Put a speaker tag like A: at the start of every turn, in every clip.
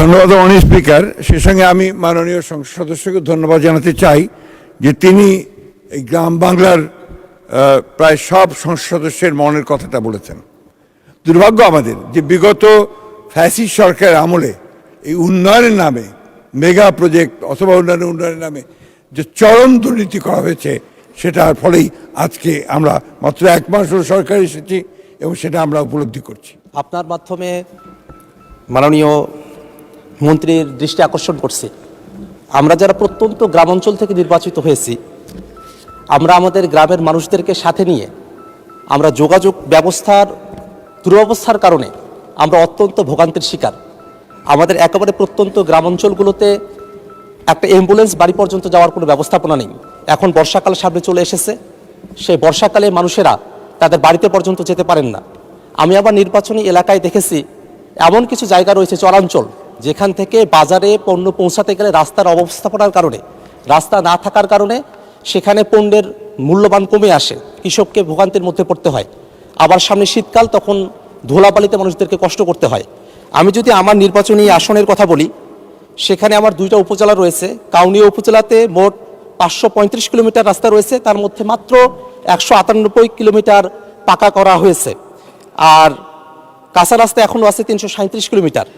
A: ধন্যবাদ মাননীয় স্পিকার। সে সঙ্গে আমি মাননীয় সংসদ সদস্যকে ধন্যবাদ জানাতে চাই যে তিনি এই গ্রাম বাংলার প্রায় সব সংসদ সদস্যের মনের কথাটা বলেছেন। দুর্ভাগ্য আমাদের যে বিগত ফ্যাসিস্ট সরকারের আমলে এই উন্নয়নের নামে মেগা প্রজেক্ট অথবা উন্নয়নের নামে যে চরম দুর্নীতি করা হয়েছে, সেটার ফলেই আজকে আমরা মাত্র 1 মাস হল সরকার এসেছি এবং সেটা আমরা উপলব্ধি করছি।
B: আপনার মাধ্যমে মাননীয় মন্ত্রীর দৃষ্টি আকর্ষণ করছি, আমরা যারা প্রত্যন্ত গ্রামাঞ্চল থেকে নির্বাচিত হয়েছি, আমরা আমাদের গ্রামের মানুষদেরকে সাথে নিয়ে আমরা যোগাযোগ ব্যবস্থার দুরবস্থার কারণে আমরা অত্যন্ত ভোগান্তির শিকার। আমাদের একেবারে প্রত্যন্ত গ্রামাঞ্চলগুলোতে একটা অ্যাম্বুলেন্স বাড়ি পর্যন্ত যাওয়ার কোনো ব্যবস্থাপনা নেই। এখন বর্ষাকাল সামনে চলে এসেছে, সেই বর্ষাকালে মানুষেরা তাদের বাড়িতে পর্যন্ত যেতে পারেন না। আমি আবার নির্বাচনী এলাকায় দেখেছি এমন কিছু জায়গা রয়েছে চরাঞ্চল, যেখান থেকে বাজারে পণ্য পৌঁছাতে গেলে রাস্তার অব্যবস্থাপনার কারণে, রাস্তা না থাকার কারণে সেখানে পণ্যের মূল্যবান কমে আসে, কৃষককে ভোগান্তির মধ্যে পড়তে হয়। আবার সামনে শীতকাল, তখন ধুলাবালিতে মানুষদেরকে কষ্ট করতে হয়। আমি যদি আমার নির্বাচনী আসনের কথা বলি, সেখানে আমার 2টা উপজেলা রয়েছে। কাউনিয়া উপজেলাতে মোট 535 কিলোমিটার রাস্তা রয়েছে, তার মধ্যে মাত্র 198 কিলোমিটার পাকা করা হয়েছে, আর কাঁচা রাস্তা এখনও আছে 337 কিলোমিটার।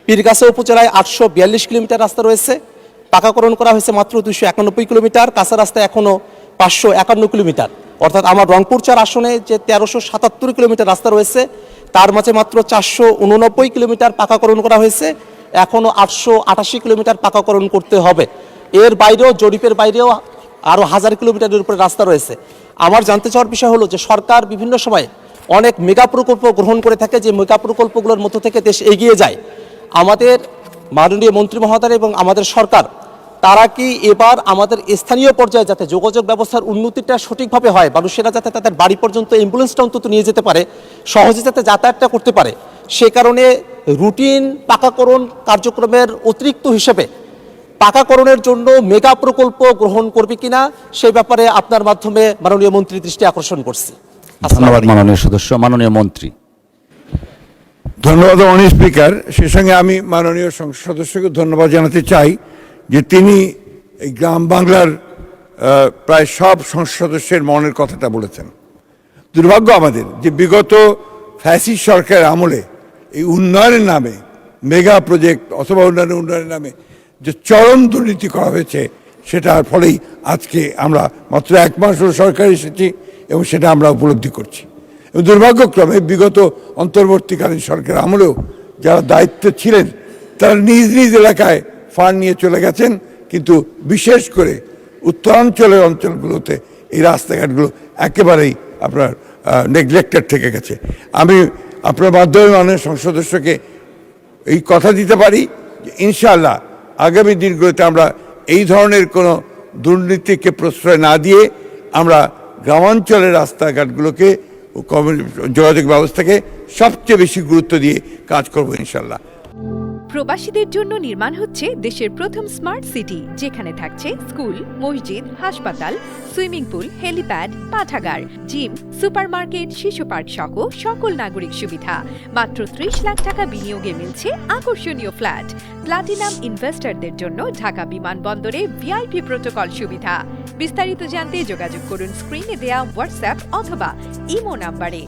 B: পীরগাছা উপজেলায় 842 কিলোমিটার রাস্তা রয়েছে, পাকাকরণ করা হয়েছে মাত্র 291 কিলোমিটার, কাঁচা রাস্তা এখনও 551 কিলোমিটার। অর্থাৎ আমার রংপুর 4 আসনে যে 1377 কিলোমিটার রাস্তা রয়েছে, তার মাঝে মাত্র 489 কিলোমিটার পাকাকরণ করা হয়েছে, এখনও 888 কিলোমিটার পাকাকরণ করতে হবে। এর বাইরেও, জরিপের বাইরেও আরও 1000 কিলোমিটারের উপরে রাস্তা রয়েছে। আমার জানতে চাওয়ার বিষয় হলো যে সরকার বিভিন্ন সময় অনেক মেগা প্রকল্প গ্রহণ করে থাকে, যে মেগা প্রকল্পগুলোর মধ্য থেকে দেশ এগিয়ে যায়। আমাদের মাননীয় মন্ত্রী মহোদয় এবং আমাদের সরকার, তারা কি এবার আমাদের স্থানীয় পর্যায়ে যাতে যোগাযোগ ব্যবস্থার উন্নতিটা সঠিকভাবে হয়, মানুষেরা যাতে তাদের বাড়ি পর্যন্ত অ্যাম্বুলেন্সটা অন্তত নিয়ে যেতে পারে, সহজে যাতে যাতায়াতটা করতে পারে, সে কারণে রুটিন পাকাকরণ কার্যক্রমের অতিরিক্ত হিসেবে পাকাকরণের জন্য মেগা প্রকল্প গ্রহণ করবে কিনা, সেই ব্যাপারে আপনার মাধ্যমে মাননীয় মন্ত্রীর দৃষ্টি আকর্ষণ করছি।
C: ধন্যবাদ মাননীয় সদস্য। মাননীয় মন্ত্রী।
A: ধন্যবাদ মাননীয় স্পিকার। সে সঙ্গে আমি মাননীয় সংসদ সদস্যকে ধন্যবাদ জানাতে চাই যে তিনি এই গ্রাম বাংলার প্রায় সব সংসদ সদস্যের মনের কথাটা বলেছেন। দুর্ভাগ্য আমাদের যে বিগত ফ্যাসিস্ট সরকারের আমলে এই উন্নয়নের নামে মেগা প্রজেক্ট অথবা উন্নয়নের নামে যে চরম দুর্নীতি করা হয়েছে, সেটার ফলেই আজকে আমরা মাত্র 1 মাস হল সরকার এসেছি এবং সেটা আমরা উপলব্ধি করছি। এবং দুর্ভাগ্যক্রমে বিগত অন্তর্বর্তীকালীন সরকারের আমলেও যারা দায়িত্বে ছিলেন, তারা নিজ নিজ এলাকায় ফান্ড নিয়ে চলে গেছেন, কিন্তু বিশেষ করে উত্তরাঞ্চলের অঞ্চলগুলোতে এই রাস্তাঘাটগুলো একেবারেই আপনার নেগলেক্টেড থেকে গেছে। আমি আপনার মাধ্যমে মাননীয় সংসদ সদস্যকে এই কথা দিতে পারি যে ইনশাআল্লাহ আগামী দিনগুলোতে আমরা এই ধরনের কোনো দুর্নীতিকে প্রশ্রয় না দিয়ে আমরা গ্রামাঞ্চলের রাস্তাঘাটগুলোকে, যোগাযোগ ব্যবস্থাকে সবচেয়ে বেশি গুরুত্ব দিয়ে কাজ করবো ইনশাআল্লাহ।
D: প্রবাসীদের জন্য নির্মাণ হচ্ছে দেশের প্রথম স্মার্ট সিটি, যেখানে থাকছে স্কুল, মসজিদ, হাসপাতাল, সুইমিং পুল, হেলিপ্যাড, পাঠাগার, জিম, সুপারমার্কেট, শিশু পার্ক সহ সকল নাগরিক সুবিধা। মাত্র 30 লাখ টাকা বিনিয়োগে মিলছে আকর্ষণীয় ফ্ল্যাট। প্লাটিনাম ইনভেস্টরদের জন্য ঢাকা বিমানবন্দরে ভিআইপি প্রোটোকল সুবিধা। বিস্তারিত জানতে যোগাযোগ করুন স্ক্রিনে দেয়া হোয়াটসঅ্যাপ অথবা ইমো নাম্বারে।